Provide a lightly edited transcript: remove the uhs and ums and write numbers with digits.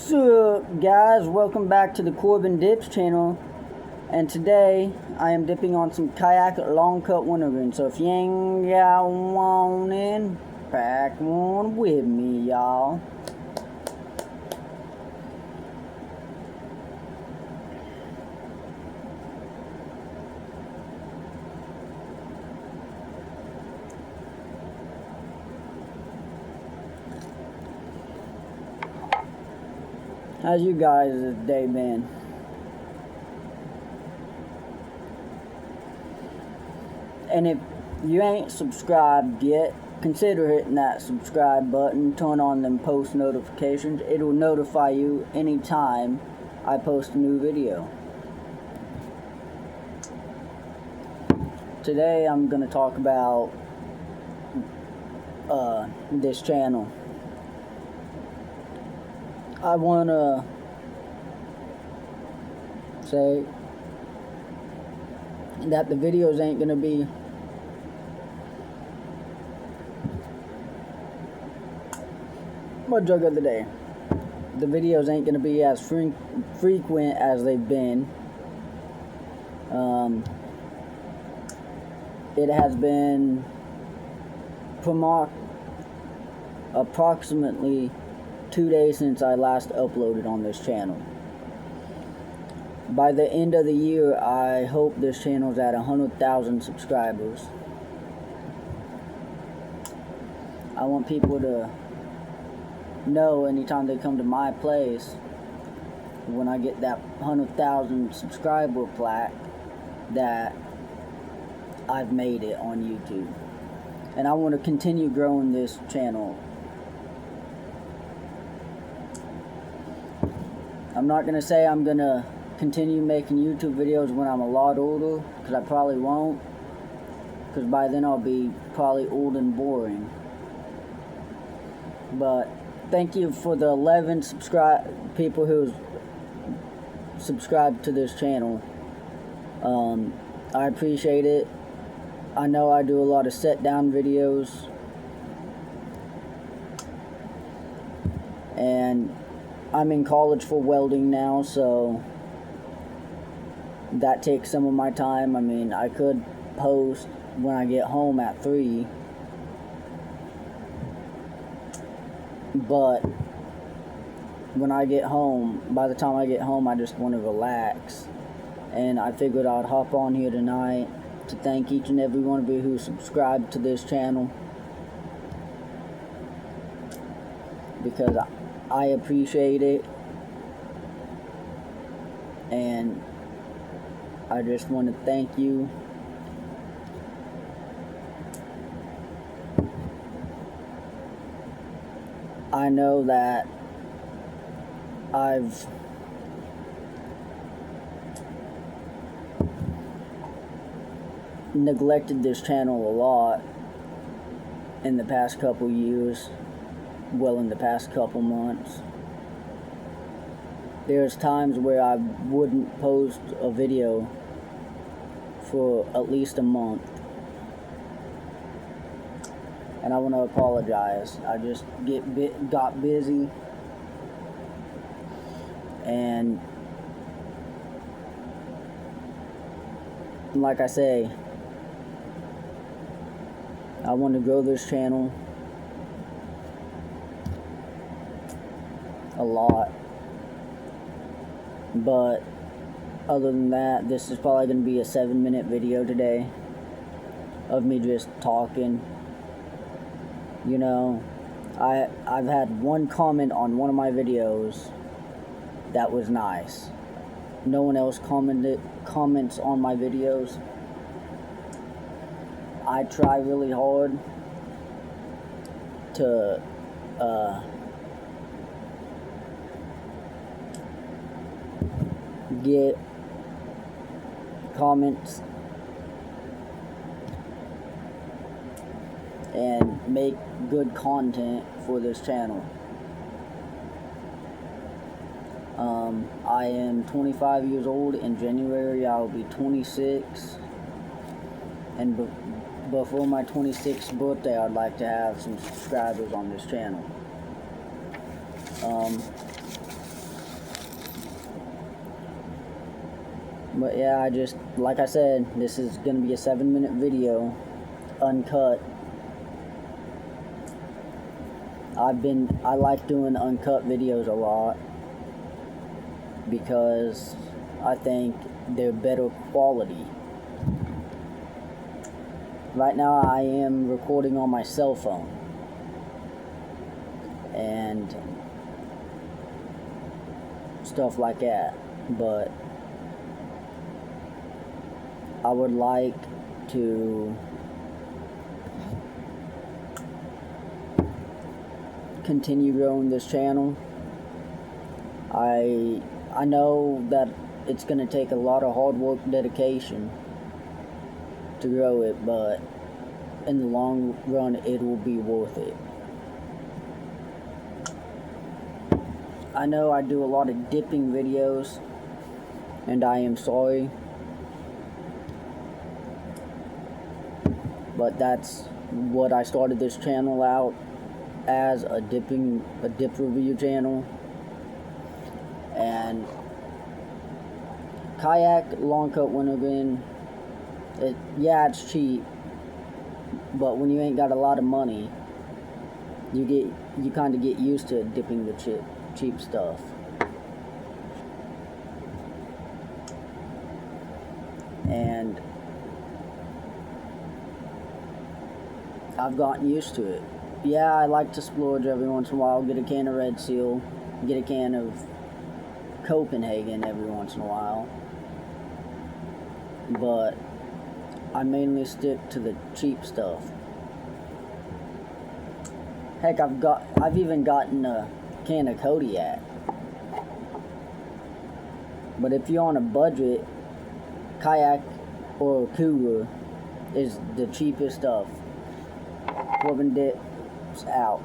What's up, guys? Welcome back to the Corbin Dips channel. And today I am dipping on some kayak long cut Wintergreen. So if you ain't got one in, pack one with me, y'all. How's you guys' day been? And if you ain't subscribed yet, consider hitting that subscribe button, turn on them post notifications. It'll notify you anytime I post a new video. Today I'm going to talk about this channel. I want to say that the videos ain't going to be my drug of the day. The videos ain't going to be as frequent as they've been. It has been approximately 2 days since I last uploaded on this channel. By the end of the year, I hope this channel's at 100,000 subscribers. I want people to know anytime they come to my place, when I get that 100,000 subscriber plaque, that I've made it on YouTube. And I want to continue growing this channel. I'm not going to say I'm going to continue making YouTube videos when I'm a lot older, because I probably won't, because by then I'll be probably old and boring. But thank you for the 11 people who subscribed to this channel. I appreciate it. I know I do a lot of set down videos, and I'm in college for welding now, so that takes some of my time. I mean, I could post when I get home at 3, but when I get home, by the time I get home, I just want to relax. And I figured I'd hop on here tonight to thank each and every one of you who subscribed to this channel, because I appreciate it, and I just want to thank you. I know that I've neglected this channel a lot in the past couple years. Well, in the past couple months. There's times where I wouldn't post a video for at least a month. And I want to apologize. I just got busy. And like I say, I want to grow this channel a lot, but other than that, this is probably going to be a 7-minute video today of me just talking. You know, I've had one comment on one of my videos that was nice. No one else comments on my videos. I try really hard to get comments and make good content for this channel. I am 25 years old. In January I'll be 26, and before my 26th birthday I'd like to have some subscribers on this channel. But yeah, I just, like I said, this is gonna be a 7-minute video, uncut. I like doing uncut videos a lot because I think they're better quality. Right now I am recording on my cell phone, and stuff like that, but I would like to continue growing this channel. I know that it's going to take a lot of hard work and dedication to grow it, but in the long run it will be worth it. I know I do a lot of dipping videos, and I am sorry, but that's what I started this channel out as, a dip review channel. And kayak long cut Wintergreen, yeah, it's cheap, but when you ain't got a lot of money, you kind of get used to dipping the cheap stuff. And I've gotten used to it. Yeah, I like to splurge every once in a while, get a can of Red Seal, get a can of Copenhagen every once in a while, but I mainly stick to the cheap stuff. Heck, I've even gotten a can of Kodiak. But if you're on a budget, kayak or cougar is the cheapest stuff. Corbin dips out.